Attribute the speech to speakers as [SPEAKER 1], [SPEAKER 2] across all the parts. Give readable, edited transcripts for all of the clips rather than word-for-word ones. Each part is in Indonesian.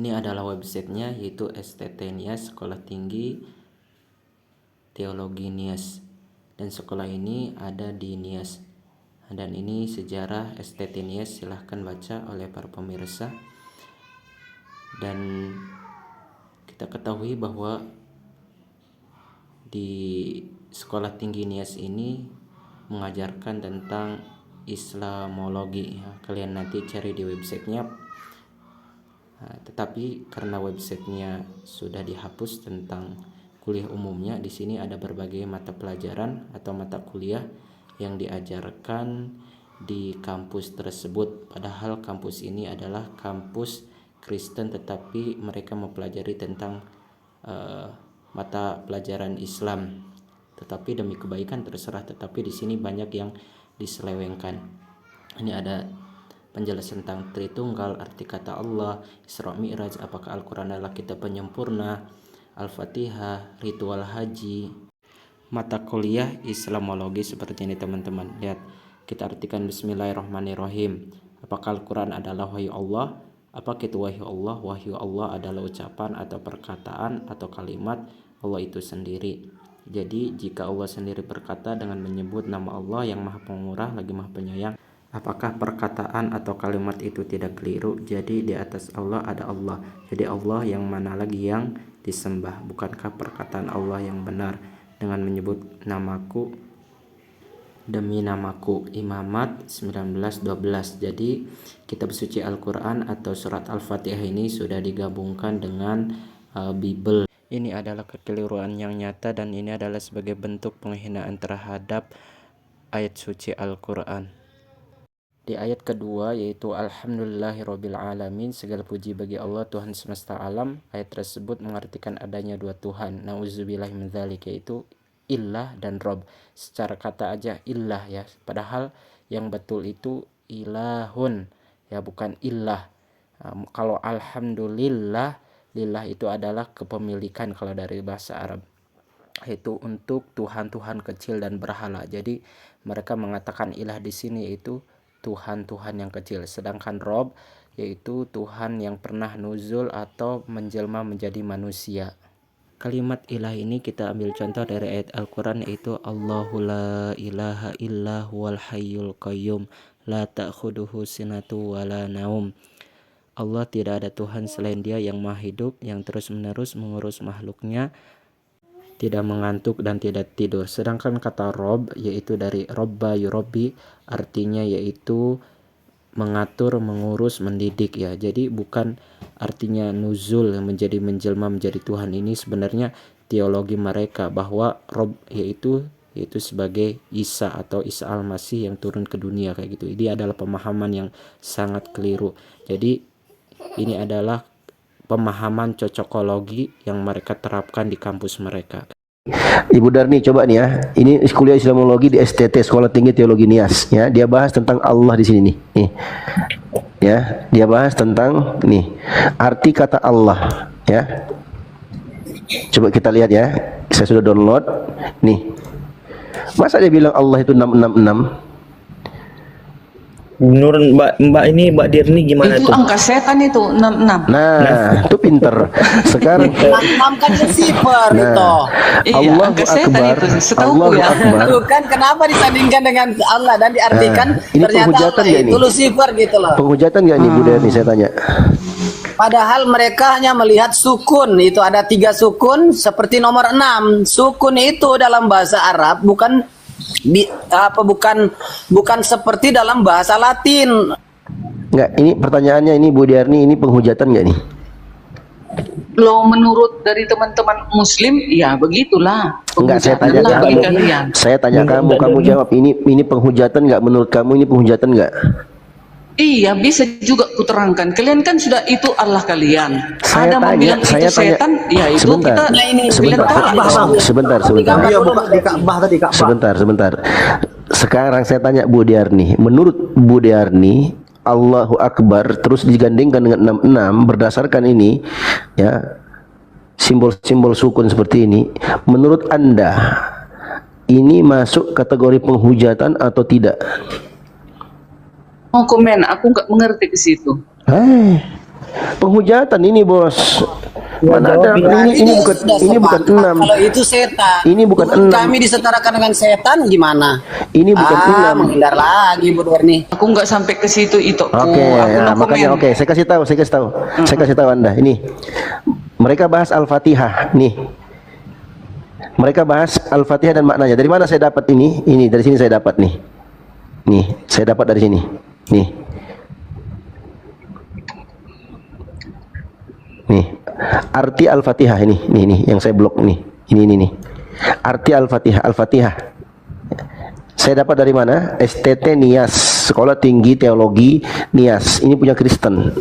[SPEAKER 1] Ini adalah websitenya, yaitu STT Nias, Sekolah Tinggi Teologi Nias, dan sekolah ini ada di Nias. Dan ini sejarah STT Nias, silahkan baca oleh para pemirsa. Dan kita ketahui bahwa di Sekolah Tinggi Nias ini mengajarkan tentang Islamologi. Kalian nanti cari di websitenya. Tetapi karena websitenya sudah dihapus tentang kuliah umumnya, di sini ada berbagai mata pelajaran atau mata kuliah yang diajarkan di kampus tersebut. Padahal kampus ini adalah kampus Kristen, tetapi mereka mempelajari tentang mata pelajaran Islam. Tetapi demi kebaikan terserah, tetapi di sini banyak yang diselewengkan. Ini ada penjelasan tentang Tritunggal, arti kata Allah, Isra Mi'raj, apakah Al-Quran adalah kitab penyempurna, Al-Fatihah, ritual haji, mata kuliah Islamologi seperti ini teman-teman. Lihat, kita artikan Bismillahirrahmanirrahim. Apakah Al-Quran adalah wahyu Allah? Apa itu wahyu Allah? Wahyu Allah adalah ucapan atau perkataan atau kalimat Allah itu sendiri. Jadi jika Allah sendiri berkata dengan menyebut nama Allah yang maha pemurah lagi maha penyayang, apakah perkataan atau kalimat itu tidak keliru? Jadi di atas Allah ada Allah. Jadi Allah yang mana lagi yang disembah? Bukankah perkataan Allah yang benar dengan menyebut namaku demi namaku? Imamat 19:12. Jadi kitab suci Al-Quran atau surat Al-Fatihah ini sudah digabungkan dengan Bible. Ini adalah kekeliruan yang nyata dan ini adalah sebagai bentuk penghinaan terhadap ayat suci Al-Quran. Di ayat kedua yaitu Alhamdulillahirrabbilalamin, segala puji bagi Allah Tuhan semesta alam. Ayat tersebut mengartikan adanya dua Tuhan. Nauzubillahi min dzalik, yaitu ilah dan Rob. Secara kata aja ilah ya, padahal yang betul itu ilahun ya, bukan ilah. Kalau alhamdulillah, lillah itu adalah kepemilikan kalau dari bahasa Arab, yaitu untuk Tuhan-Tuhan kecil dan berhala. Jadi mereka mengatakan ilah di sini yaitu Tuhan-Tuhan yang kecil, sedangkan Rob yaitu Tuhan yang pernah nuzul atau menjelma menjadi manusia. Kalimat ilah ini kita ambil contoh dari ayat Al-Quran, yaitu Allahu la ilaha illa huwal hayyul qayyum la ta'khuduhu sinatu wala naum. Allah tidak ada Tuhan selain Dia yang maha hidup, yang terus-menerus mengurus makhluknya, tidak mengantuk dan tidak tidur. Sedangkan kata Rob yaitu dari Robba yurobbi, artinya yaitu mengatur, mengurus, mendidik ya. Jadi bukan artinya nuzul yang menjadi menjelma menjadi Tuhan. Ini sebenarnya teologi mereka bahwa Rob yaitu sebagai Isa atau Isa Al-Masih yang turun ke dunia kayak gitu. Ini adalah pemahaman yang sangat keliru. Jadi ini adalah pemahaman cocokologi yang mereka terapkan di kampus mereka.
[SPEAKER 2] Ibu Darni coba nih ya, ini kuliah Islamologi di STT Sekolah Tinggi Teologi Nias ya. Dia bahas tentang Allah di sini nih. Ya, dia bahas tentang nih arti kata Allah ya. Coba kita lihat ya. Saya sudah download nih. Masa dia bilang Allah itu 666?
[SPEAKER 3] Menurut Mbak Dirni gimana
[SPEAKER 4] itu
[SPEAKER 3] tuh?
[SPEAKER 4] Angka setan itu 66.
[SPEAKER 2] Nah, itu pinter. Sekarang
[SPEAKER 5] 66 kan Lucifer itu.
[SPEAKER 4] Iya,
[SPEAKER 2] Allahu
[SPEAKER 4] angka setan
[SPEAKER 2] Akbar.
[SPEAKER 4] itu, setahu
[SPEAKER 2] Allahu
[SPEAKER 4] ya.
[SPEAKER 2] Akbar.
[SPEAKER 5] Tuh kan kenapa disandingkan dengan Allah dan diartikan
[SPEAKER 2] ini
[SPEAKER 5] ternyata
[SPEAKER 2] penghujatan
[SPEAKER 5] Allah
[SPEAKER 2] nggak
[SPEAKER 5] itu
[SPEAKER 2] ini?
[SPEAKER 5] Lucifer gitu loh.
[SPEAKER 2] Penghujatan nggak nih Bu Darni, saya tanya?
[SPEAKER 5] Padahal mereka hanya melihat sukun, itu ada 3 sukun seperti nomor 6. Sukun itu dalam bahasa Arab bukan bukan seperti dalam bahasa Latin.
[SPEAKER 2] Enggak, ini pertanyaannya ini Bu Darni, ini penghujatan nggak nih?
[SPEAKER 4] Lo menurut dari teman-teman Muslim, ya begitulah.
[SPEAKER 2] Enggak, saya tanya
[SPEAKER 4] Penghujatan
[SPEAKER 2] kamu.
[SPEAKER 4] bagi kalian.
[SPEAKER 2] Saya tanya kamu jawab. Ini penghujatan nggak menurut kamu? Ini penghujatan nggak?
[SPEAKER 4] Iya, bisa juga kuterangkan. Kalian kan sudah itu Allah kalian.
[SPEAKER 2] Saya
[SPEAKER 4] Ada mau
[SPEAKER 2] tanya,
[SPEAKER 4] bilang
[SPEAKER 2] saya
[SPEAKER 4] itu
[SPEAKER 2] tanya.
[SPEAKER 4] setan, ya itu
[SPEAKER 2] Sebentar.
[SPEAKER 4] kita
[SPEAKER 5] Nah, ini
[SPEAKER 2] Sebentar.
[SPEAKER 4] bilang
[SPEAKER 2] Sebentar.
[SPEAKER 5] Iya, bukan di Ka'bah tadi, Ka'bah.
[SPEAKER 2] Sebentar. Sekarang saya tanya Bu Darni, menurut Bu Darni Allahu Akbar terus digandingkan dengan 66 berdasarkan ini ya, simbol-simbol sukun seperti ini, menurut Anda ini masuk kategori penghujatan atau tidak?
[SPEAKER 4] mau komen, aku nggak mengerti ke situ.
[SPEAKER 2] Penghujatan ini, Bos. Mana ada ini bukan
[SPEAKER 5] Sudah
[SPEAKER 2] ini bukan
[SPEAKER 5] sepakat
[SPEAKER 2] 6.
[SPEAKER 5] kalau itu setan.
[SPEAKER 2] Ini bukan
[SPEAKER 5] Tuhan
[SPEAKER 2] 6.
[SPEAKER 5] kami disetarakan dengan setan gimana?
[SPEAKER 2] Ini bukan 6.
[SPEAKER 5] Menghindar lagi Bu Derni.
[SPEAKER 4] Aku nggak sampai ke situ itu.
[SPEAKER 2] Oke,
[SPEAKER 4] Aku
[SPEAKER 2] ya,
[SPEAKER 4] no
[SPEAKER 2] makanya
[SPEAKER 4] comment.
[SPEAKER 2] oke, saya kasih tahu. Saya kasih tahu Anda. Ini mereka bahas Al-Fatihah nih. Mereka bahas Al-Fatihah dan maknanya. Dari mana saya dapat ini? Ini dari sini saya dapat nih. Nih, saya dapat dari sini. Nih. Nih. Arti Al-Fatihah ini yang saya blok nih. Ini nih. Arti Al-Fatihah. Saya dapat dari mana? STT Nias, Sekolah Tinggi Teologi Nias. Ini punya Kristen.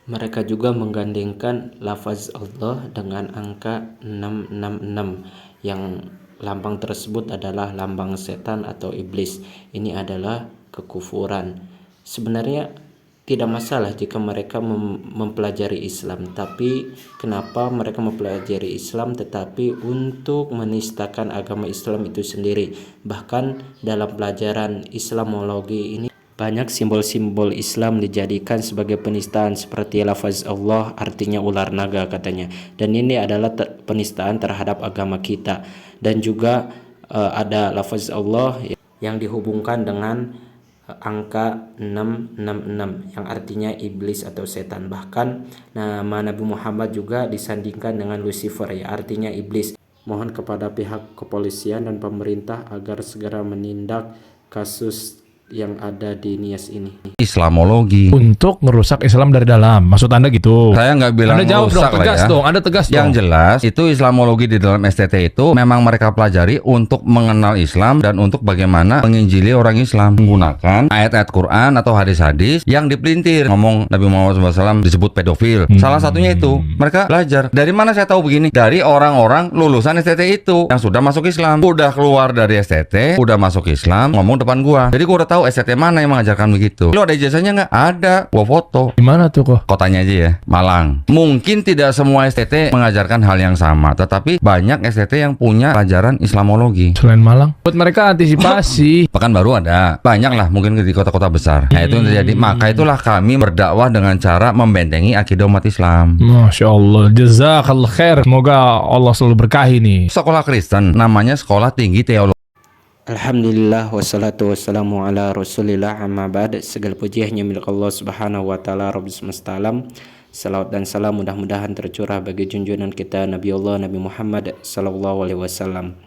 [SPEAKER 1] Mereka juga menggandengkan lafaz Allah dengan angka 666 yang lambang tersebut adalah lambang setan atau iblis. Ini adalah kekufuran. Sebenarnya tidak masalah jika mereka mempelajari Islam, tapi kenapa mereka mempelajari Islam tetapi untuk menistakan agama Islam itu sendiri? Bahkan dalam pelajaran Islamologi ini banyak simbol-simbol Islam dijadikan sebagai penistaan seperti lafaz Allah artinya ular naga katanya. Dan ini adalah penistaan terhadap agama kita. Dan juga ada lafaz Allah yang dihubungkan dengan angka 666 yang artinya iblis atau setan. Bahkan nama Nabi Muhammad juga disandingkan dengan Lucifer, ya artinya iblis. Mohon kepada pihak kepolisian dan pemerintah agar segera menindak kasus yang ada di Nias ini.
[SPEAKER 6] Islamologi
[SPEAKER 7] Untuk ngerusak Islam dari dalam. Maksud Anda gitu?
[SPEAKER 6] saya nggak bilang
[SPEAKER 7] Anda jawab dong,
[SPEAKER 6] rusak lah
[SPEAKER 7] tegas
[SPEAKER 6] ya.
[SPEAKER 7] dong. Anda tegas
[SPEAKER 6] Yang
[SPEAKER 7] dong.
[SPEAKER 6] jelas itu Islamologi di dalam STT itu memang mereka pelajari untuk mengenal Islam dan untuk bagaimana menginjili orang Islam menggunakan ayat-ayat Quran atau hadis-hadis yang dipelintir. Ngomong Nabi Muhammad SAW disebut pedofil. Salah satunya itu mereka belajar. Dari mana saya tahu begini? Dari orang-orang lulusan STT itu yang sudah masuk Islam, udah keluar dari STT, udah masuk Islam, ngomong depan gua. Jadi gua udah tahu STT mana yang mengajarkan begitu. Lu ada ijazahnya nggak? Ada. Gua foto.
[SPEAKER 7] Gimana tuh kok?
[SPEAKER 6] Kotanya aja ya, Malang. Mungkin tidak semua STT mengajarkan hal yang sama, tetapi banyak STT yang punya pelajaran Islamologi.
[SPEAKER 7] Selain Malang, buat mereka antisipasi.
[SPEAKER 6] Pekanbaru ada, banyak lah mungkin di kota-kota besar. Nah itu yang terjadi. Maka itulah kami berdakwah dengan cara membentengi akidah umat Islam.
[SPEAKER 7] Masya Allah, jazakallah khair. Semoga Allah selalu berkahi nih.
[SPEAKER 6] Sekolah Kristen namanya Sekolah Tinggi Teologi.
[SPEAKER 1] Alhamdulillah wassalatu wassalamu ala rasulillah amma ba'd. Segala puji hanya milik Allah subhanahu wa ta'ala Rabb semesta alam. Salawat dan salam mudah-mudahan tercurah bagi junjungan kita Nabi Allah Nabi Muhammad sallallahu alaihi wasallam.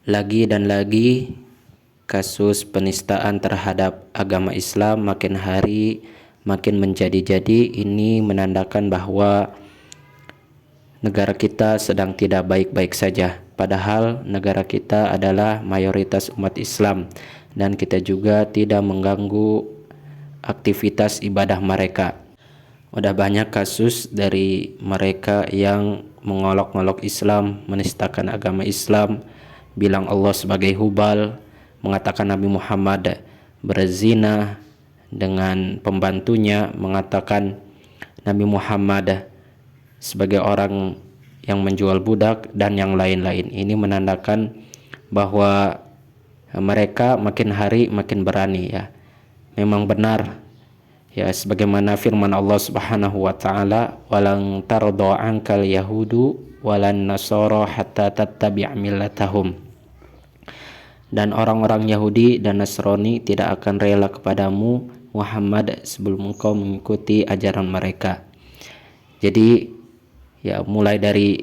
[SPEAKER 1] Lagi dan lagi kasus penistaan terhadap agama Islam makin hari makin menjadi-jadi. Ini menandakan bahwa negara kita sedang tidak baik-baik saja. Padahal negara kita adalah mayoritas umat Islam dan kita juga tidak mengganggu aktivitas ibadah mereka. Udah banyak kasus dari mereka yang mengolok-olok Islam, menistakan agama Islam, bilang Allah sebagai hubal, mengatakan Nabi Muhammad berzina dengan pembantunya, mengatakan Nabi Muhammad sebagai orang yang menjual budak dan yang lain-lain. Ini menandakan bahwa mereka makin hari makin berani ya. Memang benar ya sebagaimana firman Allah Subhanahu wa taala, "Walan tarda ankal yahudu walan nasara hatta tattabi' millatahum." Dan orang-orang Yahudi dan Nasrani tidak akan rela kepadamu Muhammad sebelum engkau mengikuti ajaran mereka. Jadi ya mulai dari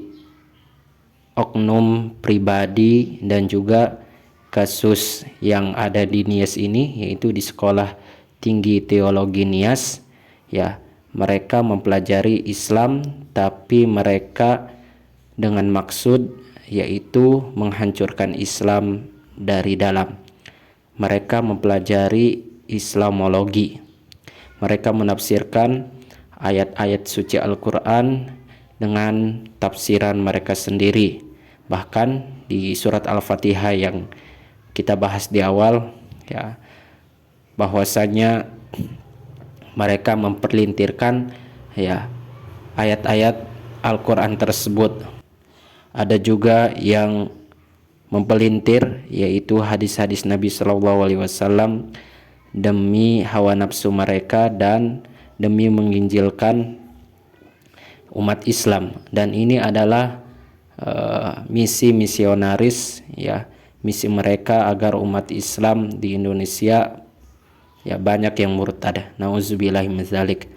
[SPEAKER 1] oknum pribadi dan juga kasus yang ada di Nias ini, yaitu di Sekolah Tinggi Teologi Nias ya, mereka mempelajari Islam tapi mereka dengan maksud yaitu menghancurkan Islam dari dalam. Mereka mempelajari Islamologi. Mereka menafsirkan ayat-ayat suci Al-Quran dengan tafsiran mereka sendiri. Bahkan di surat Al-Fatihah yang kita bahas di awal ya, bahwasanya mereka memperlintirkan ya ayat-ayat Al-Quran tersebut. Ada juga yang mempelintir yaitu hadis-hadis Nabi SAW demi hawa nafsu mereka dan demi menginjilkan umat Islam. Dan ini adalah misi misionaris, ya, misi mereka agar umat Islam di Indonesia ya banyak yang murtad. Nauzubillahi min dzalik.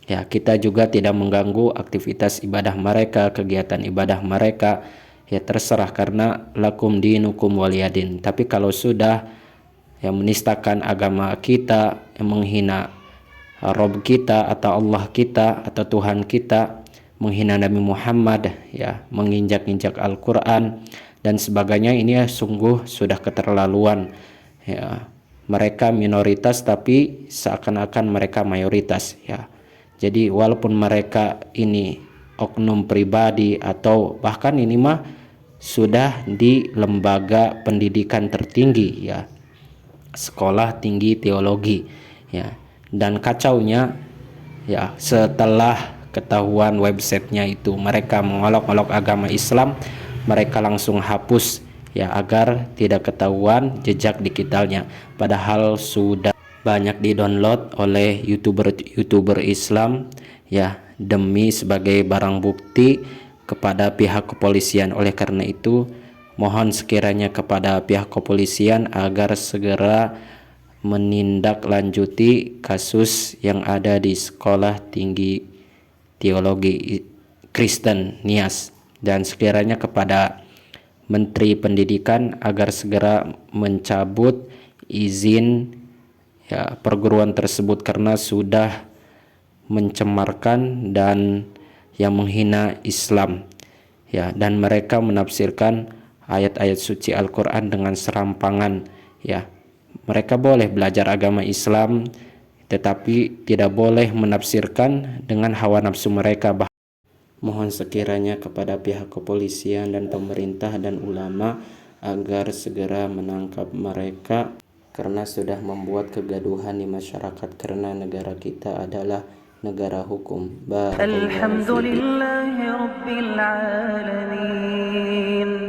[SPEAKER 1] Ya, kita juga tidak mengganggu aktivitas ibadah mereka, kegiatan ibadah mereka. Ya terserah, karena lakum dinukum waliyadin. Tapi kalau sudah yang menistakan agama kita, yang menghina Rob kita atau Allah kita atau Tuhan kita, menghina Nabi Muhammad, ya, menginjak-injak Al-Quran dan sebagainya, ini ya sungguh sudah keterlaluan. Ya, mereka minoritas tapi seakan-akan mereka mayoritas. Ya, jadi walaupun mereka ini oknum pribadi atau bahkan ini mah sudah di lembaga pendidikan tertinggi, ya, sekolah tinggi teologi, ya, dan kacaunya, ya, setelah ketahuan websitenya itu mereka mengolok-olok agama Islam, mereka langsung hapus, ya, agar tidak ketahuan jejak digitalnya, padahal sudah banyak di-download oleh youtuber Islam, ya, demi sebagai barang bukti kepada pihak kepolisian. Oleh karena itu mohon sekiranya kepada pihak kepolisian agar segera menindaklanjuti kasus yang ada di Sekolah Tinggi Teologi Kristen Nias, dan sekiranya kepada Menteri Pendidikan agar segera mencabut izin, ya, perguruan tersebut karena sudah mencemarkan dan yang menghina Islam, ya, dan mereka menafsirkan ayat-ayat suci Al-Quran dengan serampangan. Ya, mereka boleh belajar agama Islam tetapi tidak boleh menafsirkan dengan hawa nafsu mereka. Mohon sekiranya kepada pihak kepolisian dan pemerintah dan ulama agar segera menangkap mereka karena sudah membuat kegaduhan di masyarakat, karena negara kita adalah negara hukum. Alhamdulillahirabbil alamin.